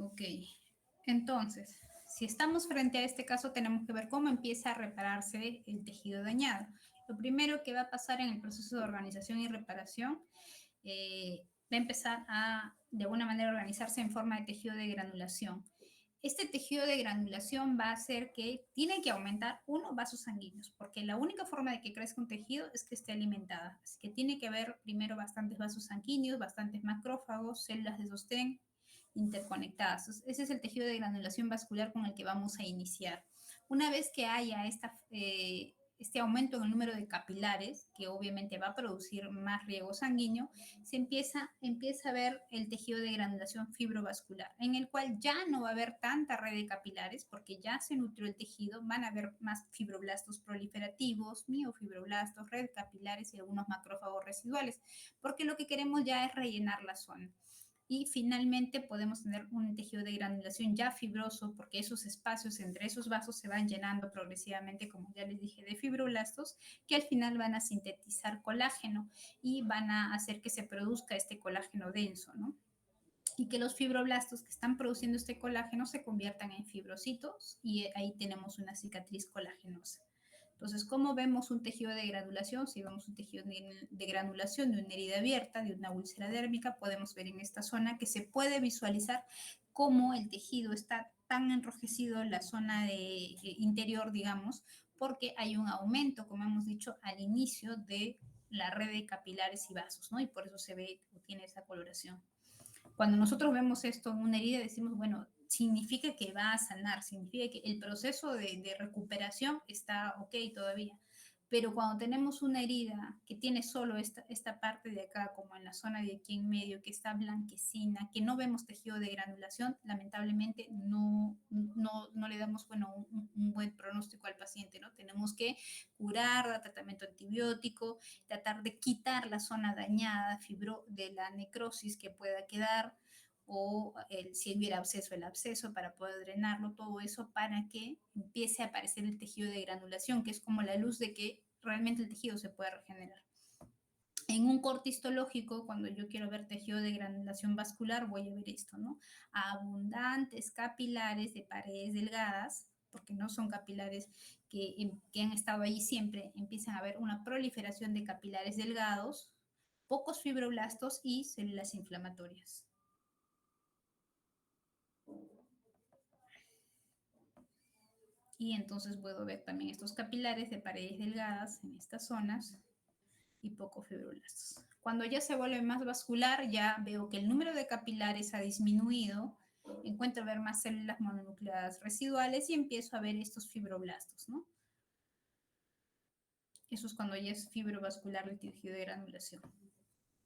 Ok, entonces, si estamos frente a este caso, tenemos que ver cómo empieza a repararse el tejido dañado. Lo primero que va a pasar en el proceso de organización y reparación va a empezar a, de alguna manera, organizarse en forma de tejido de granulación. Este tejido de granulación va a hacer que tiene que aumentar, uno, vasos sanguíneos, porque la única forma de que crezca un tejido es que esté alimentada. Así que tiene que haber primero bastantes vasos sanguíneos, bastantes macrófagos, células de sostén interconectadas. Ese es el tejido de granulación vascular con el que vamos a iniciar. Una vez que haya este aumento en el número de capilares, que obviamente va a producir más riego sanguíneo, se empieza a ver el tejido de granulación fibrovascular, en el cual ya no va a haber tanta red de capilares, porque ya se nutrió el tejido, van a haber más fibroblastos proliferativos, miofibroblastos, red capilares y algunos macrófagos residuales, porque lo que queremos ya es rellenar la zona. Y finalmente podemos tener un tejido de granulación ya fibroso, porque esos espacios entre esos vasos se van llenando progresivamente, como ya les dije, de fibroblastos, que al final van a sintetizar colágeno y van a hacer que se produzca este colágeno denso, ¿no? Y que los fibroblastos que están produciendo este colágeno se conviertan en fibrocitos y ahí tenemos una cicatriz colagenosa. Entonces, ¿cómo vemos un tejido de granulación? Si vemos un tejido de granulación de una herida abierta, de una úlcera dérmica, podemos ver en esta zona que se puede visualizar cómo el tejido está tan enrojecido en la zona interior, digamos, porque hay un aumento, como hemos dicho, al inicio de la red de capilares y vasos, ¿no? Y por eso se ve o tiene esa coloración. Cuando nosotros vemos esto en una herida, decimos, bueno, significa que va a sanar, significa que el proceso de recuperación está ok todavía. Pero cuando tenemos una herida que tiene solo esta parte de acá, como en la zona de aquí en medio, que está blanquecina, que no vemos tejido de granulación, lamentablemente no le damos, bueno, un buen pronóstico al paciente, ¿no? Tenemos que curar, dar tratamiento antibiótico, tratar de quitar la zona dañada, fibro de la necrosis que pueda quedar, o si hubiera absceso, el absceso para poder drenarlo, todo eso para que empiece a aparecer el tejido de granulación, que es como la luz de que realmente el tejido se puede regenerar. En un corte histológico, cuando yo quiero ver tejido de granulación vascular, voy a ver esto, ¿no? Abundantes capilares de paredes delgadas, porque no son capilares que han estado ahí siempre, empiezan a haber una proliferación de capilares delgados, pocos fibroblastos y células inflamatorias. Y entonces puedo ver también estos capilares de paredes delgadas en estas zonas y pocos fibroblastos. Cuando ya se vuelve más vascular, ya veo que el número de capilares ha disminuido, encuentro ver más células mononucleadas residuales y empiezo a ver estos fibroblastos, ¿no? Eso es cuando ya es fibrovascular el tejido de granulación.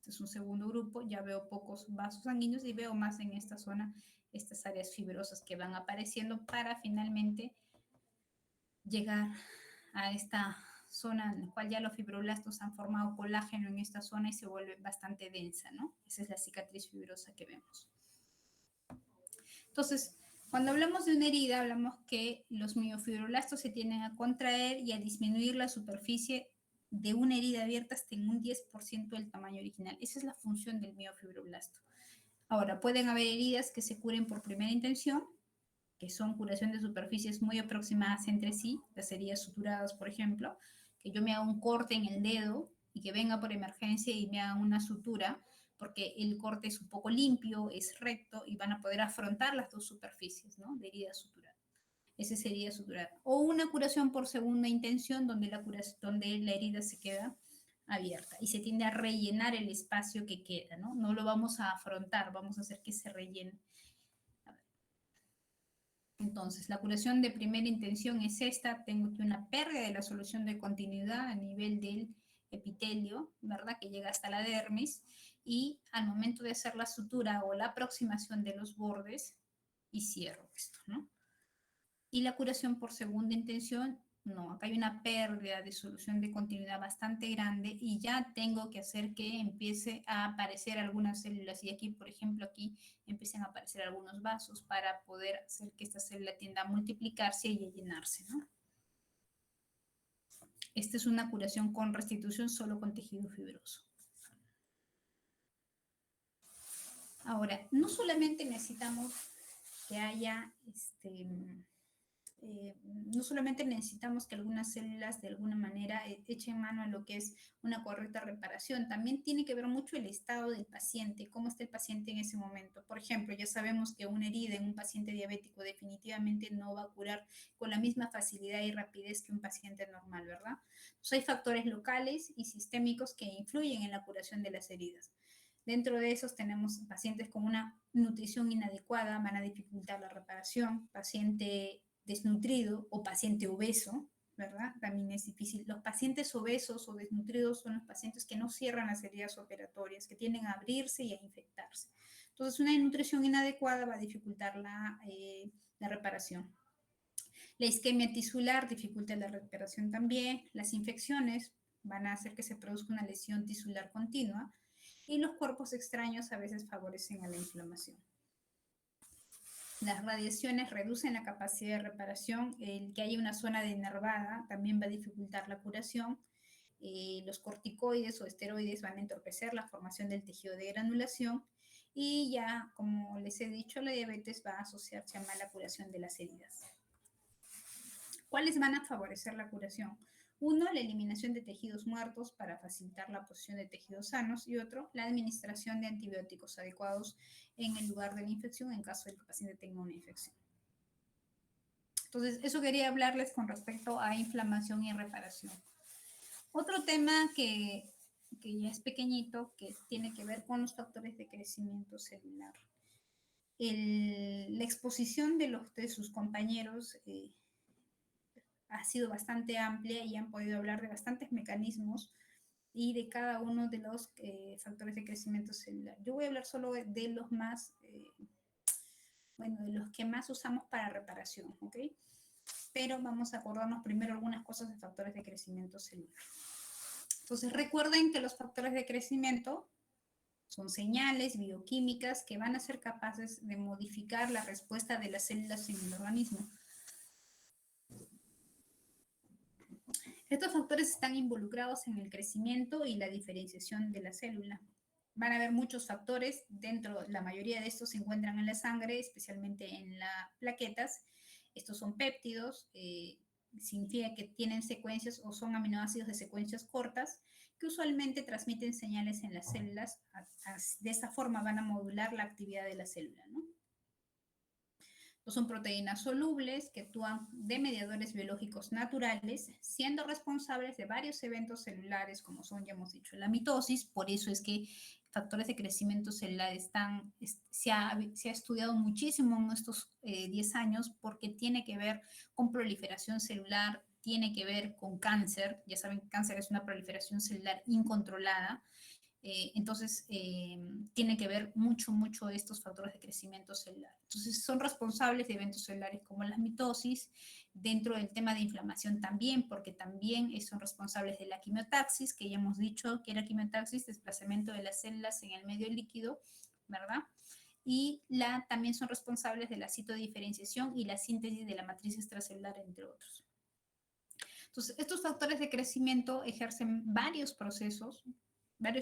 Este es un segundo grupo, ya veo pocos vasos sanguíneos y veo más en esta zona estas áreas fibrosas que van apareciendo para finalmente llegar a esta zona en la cual ya los fibroblastos han formado colágeno en esta zona y se vuelve bastante densa, ¿no? Esa es la cicatriz fibrosa que vemos. Entonces, cuando hablamos de una herida, hablamos que los miofibroblastos se tienden a contraer y a disminuir la superficie de una herida abierta hasta en un 10% del tamaño original. Esa es la función del miofibroblasto. Ahora, pueden haber heridas que se curen por primera intención, que son curación de superficies muy aproximadas entre sí, las heridas suturadas, por ejemplo, que yo me haga un corte en el dedo y que venga por emergencia y me haga una sutura, porque el corte es un poco limpio, es recto y van a poder afrontar las dos superficies, ¿no? De herida suturada. Esa sería suturada. O una curación por segunda intención, donde la herida se queda abierta y se tiende a rellenar el espacio que queda, ¿no? No lo vamos a afrontar, vamos a hacer que se rellene. Entonces, la curación de primera intención es esta, tengo aquí una pérdida de la solución de continuidad a nivel del epitelio, ¿verdad? Que llega hasta la dermis, y al momento de hacer la sutura o la aproximación de los bordes, y cierro esto, ¿no? Y la curación por segunda intención, no, acá hay una pérdida de solución de continuidad bastante grande y ya tengo que hacer que empiece a aparecer algunas células. Y aquí, por ejemplo, aquí empiezan a aparecer algunos vasos para poder hacer que esta célula tienda a multiplicarse y a llenarse, ¿no? Esta es una curación con restitución solo con tejido fibroso. Ahora, no solamente necesitamos que haya no solamente necesitamos que algunas células de alguna manera echen mano a lo que es una correcta reparación, también tiene que ver mucho el estado del paciente, cómo está el paciente en ese momento. Por ejemplo, ya sabemos que una herida en un paciente diabético definitivamente no va a curar con la misma facilidad y rapidez que un paciente normal, ¿verdad? Entonces hay factores locales y sistémicos que influyen en la curación de las heridas. Dentro de esos tenemos pacientes con una nutrición inadecuada, van a dificultar la reparación, paciente desnutrido o paciente obeso, ¿verdad? También es difícil. Los pacientes obesos o desnutridos son los pacientes que no cierran las heridas operatorias, que tienden a abrirse y a infectarse. Entonces, una nutrición inadecuada va a dificultar la reparación. La isquemia tisular dificulta la reparación también. Las infecciones van a hacer que se produzca una lesión tisular continua y los cuerpos extraños a veces favorecen a la inflamación. Las radiaciones reducen la capacidad de reparación, el que haya una zona denervada también va a dificultar la curación, los corticoides o esteroides van a entorpecer la formación del tejido de granulación y ya, como les he dicho, la diabetes va a asociarse a mala curación de las heridas. ¿Cuáles van a favorecer la curación? Uno, la eliminación de tejidos muertos para facilitar la posición de tejidos sanos y otro, la administración de antibióticos adecuados en el lugar de la infección en caso de que el paciente tenga una infección. Entonces, eso quería hablarles con respecto a inflamación y reparación. Otro tema que ya es pequeñito, que tiene que ver con los factores de crecimiento celular. La exposición de sus compañeros ha sido bastante amplia y han podido hablar de bastantes mecanismos y de cada uno de los factores de crecimiento celular. Yo voy a hablar solo de los más, de los que más usamos para reparación, ¿ok? Pero vamos a acordarnos primero algunas cosas de factores de crecimiento celular. Entonces, recuerden que los factores de crecimiento son señales bioquímicas que van a ser capaces de modificar la respuesta de las células en el organismo. Estos factores están involucrados en el crecimiento y la diferenciación de la célula. Van a haber muchos factores, la mayoría de estos se encuentran en la sangre, especialmente en las plaquetas. Estos son péptidos, significa que tienen secuencias o son aminoácidos de secuencias cortas que usualmente transmiten señales en las células. De esa forma van a modular la actividad de la célula, ¿no? Son proteínas solubles que actúan de mediadores biológicos naturales, siendo responsables de varios eventos celulares, como son, ya hemos dicho, la mitosis. Por eso es que factores de crecimiento celular se ha estudiado muchísimo en estos 10 años porque tiene que ver con proliferación celular, tiene que ver con cáncer. Ya saben, cáncer es una proliferación celular incontrolada. Entonces, tiene que ver mucho estos factores de crecimiento celular. Entonces, son responsables de eventos celulares como la mitosis, dentro del tema de inflamación también, porque también son responsables de la quimiotaxis, que ya hemos dicho que era quimiotaxis, desplazamiento de las células en el medio líquido, ¿verdad? Y también son responsables de la citodiferenciación y la síntesis de la matriz extracelular, entre otros. Entonces, estos factores de crecimiento ejercen varios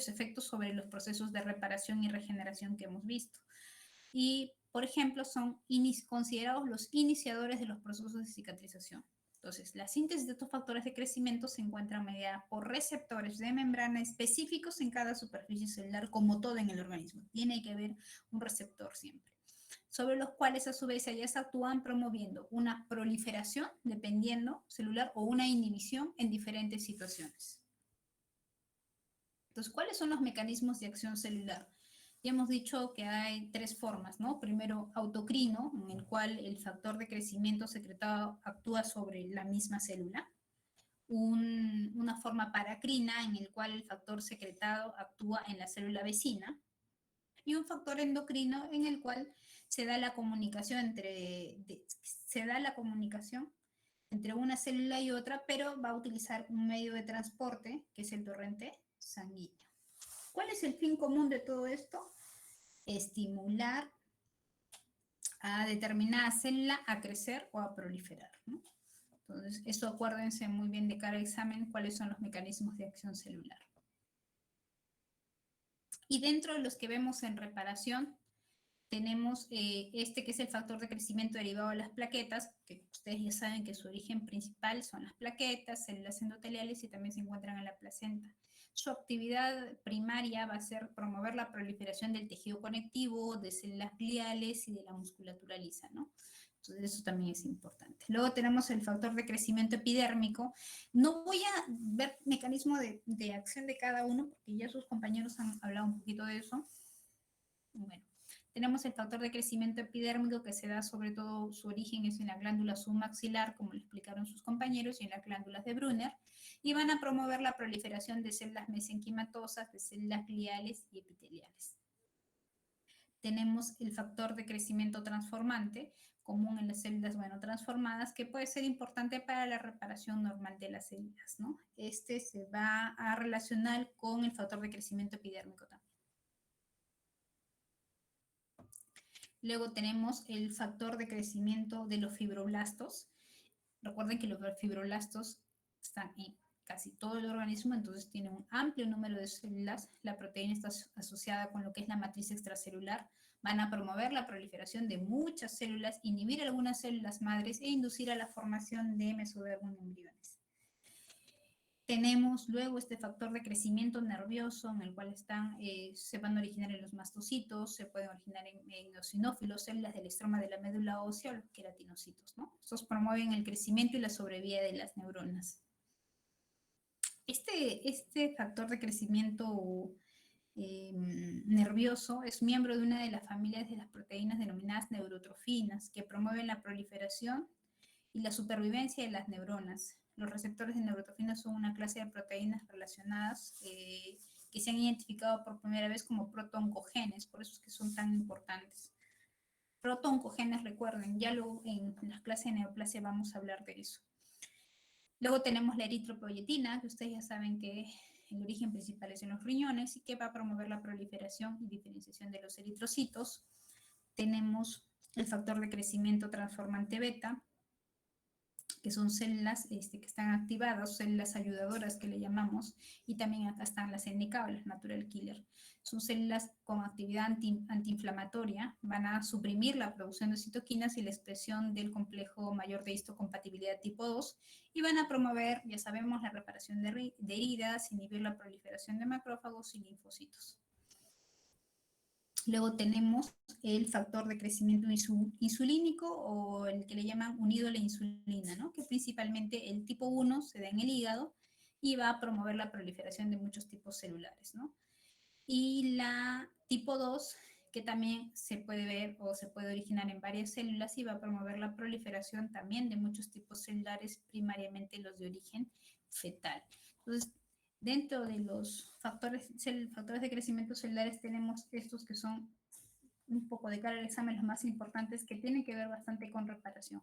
efectos sobre los procesos de reparación y regeneración que hemos visto. Y, por ejemplo, son considerados los iniciadores de los procesos de cicatrización. Entonces, la síntesis de estos factores de crecimiento se encuentra mediada por receptores de membrana específicos en cada superficie celular, como todo en el organismo. Tiene que haber un receptor siempre, sobre los cuales a su vez ellas actúan promoviendo una proliferación, dependiendo celular, o una inhibición en diferentes situaciones. Entonces, ¿cuáles son los mecanismos de acción celular? Ya hemos dicho que hay 3 formas, ¿no? Primero, autocrino, en el cual el factor de crecimiento secretado actúa sobre la misma célula. Una forma paracrina, en el cual el factor secretado actúa en la célula vecina. Y un factor endocrino, en el cual se da la comunicación entre una célula y otra, pero va a utilizar un medio de transporte, que es el torrente sanguíneo. ¿Cuál es el fin común de todo esto? Estimular a determinada célula a crecer o a proliferar, ¿no? Entonces, eso acuérdense muy bien de cara al examen, cuáles son los mecanismos de acción celular. Y dentro de los que vemos en reparación, tenemos este que es el factor de crecimiento derivado de las plaquetas, que ustedes ya saben que su origen principal son las plaquetas, células endoteliales y también se encuentran en la placenta. Su actividad primaria va a ser promover la proliferación del tejido conectivo, de células gliales y de la musculatura lisa, ¿no? Entonces eso también es importante. Luego tenemos el factor de crecimiento epidérmico. No voy a ver mecanismo de acción de cada uno, porque ya sus compañeros han hablado un poquito de eso. Bueno, tenemos el factor de crecimiento epidérmico que se da sobre todo, su origen es en la glándula submaxilar, como lo explicaron sus compañeros, y en las glándulas de Brunner, y van a promover la proliferación de células mesenquimatosas, de células gliales y epiteliales. Tenemos el factor de crecimiento transformante, común en las células transformadas, que puede ser importante para la reparación normal de las células, ¿no? Este se va a relacionar con el factor de crecimiento epidérmico también. Luego tenemos el factor de crecimiento de los fibroblastos. Recuerden que los fibroblastos están en casi todo el organismo, entonces tienen un amplio número de células. La proteína está asociada con lo que es la matriz extracelular. Van a promover la proliferación de muchas células, inhibir algunas células madres e inducir a la formación de mesodermo en embriones. Tenemos luego este factor de crecimiento nervioso en el cual se van a originar en los mastocitos, se pueden originar en eosinófilos, células del estroma de la médula ósea o los queratinocitos, ¿no? Estos promueven el crecimiento y la sobrevida de las neuronas. Este factor de crecimiento nervioso es miembro de una de las familias de las proteínas denominadas neurotrofinas, que promueven la proliferación y la supervivencia de las neuronas. Los receptores de neurotrofinas son una clase de proteínas relacionadas que se han identificado por primera vez como protooncogenes, por eso es que son tan importantes. Protooncogenes, recuerden, ya luego en las clases de neoplasia vamos a hablar de eso. Luego tenemos la eritropoyetina, que ustedes ya saben que el origen principal es en los riñones y que va a promover la proliferación y diferenciación de los eritrocitos. Tenemos el factor de crecimiento transformante beta, que son células que están activadas, células ayudadoras que le llamamos, y también acá están las NK o las natural killer. Son células con actividad antiinflamatoria, van a suprimir la producción de citoquinas y la expresión del complejo mayor de histocompatibilidad tipo 2, y van a promover, ya sabemos, la reparación de heridas, inhibir la proliferación de macrófagos y linfocitos. Luego tenemos el factor de crecimiento insulínico o el que le llaman unido a la insulina, ¿no? Que principalmente el tipo 1 se da en el hígado y va a promover la proliferación de muchos tipos celulares, ¿no? Y la tipo 2, que también se puede ver o se puede originar en varias células y va a promover la proliferación también de muchos tipos celulares, primariamente los de origen fetal. Entonces, dentro de los factores de crecimiento celulares tenemos estos que son un poco de cara al examen los más importantes que tienen que ver bastante con reparación.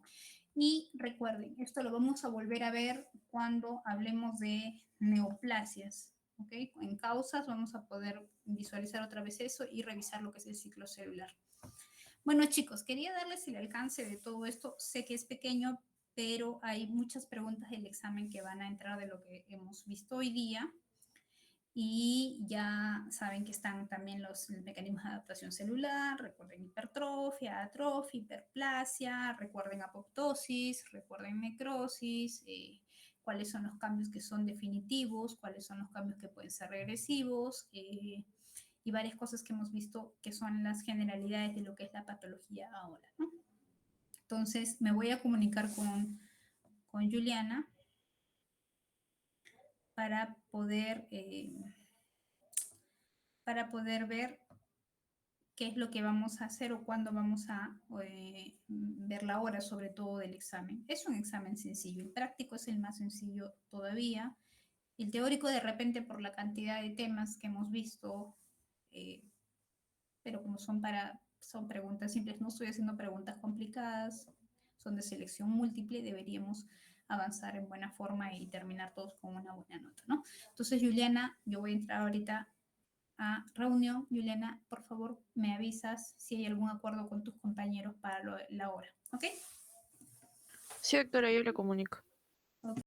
Y recuerden, esto lo vamos a volver a ver cuando hablemos de neoplasias, ¿ok? En causas vamos a poder visualizar otra vez eso y revisar lo que es el ciclo celular. Bueno, chicos, quería darles el alcance de todo esto. Sé que es pequeño, pero hay muchas preguntas del examen que van a entrar de lo que hemos visto hoy día. Y ya saben que están también los mecanismos de adaptación celular, recuerden hipertrofia, atrofia, hiperplasia, recuerden apoptosis, recuerden necrosis, cuáles son los cambios que son definitivos, cuáles son los cambios que pueden ser regresivos, y varias cosas que hemos visto que son las generalidades de lo que es la patología ahora, ¿no? Entonces me voy a comunicar con Juliana para poder ver qué es lo que vamos a hacer o cuándo vamos a ver la hora, sobre todo del examen. Es un examen sencillo, el práctico es el más sencillo todavía. El teórico de repente por la cantidad de temas que hemos visto, pero como son preguntas simples, no estoy haciendo preguntas complicadas, son de selección múltiple, deberíamos avanzar en buena forma y terminar todos con una buena nota, ¿no? Entonces, Juliana, yo voy a entrar ahorita a reunión. Juliana, por favor, me avisas si hay algún acuerdo con tus compañeros para la hora, ¿ok? Sí, doctora, yo le comunico.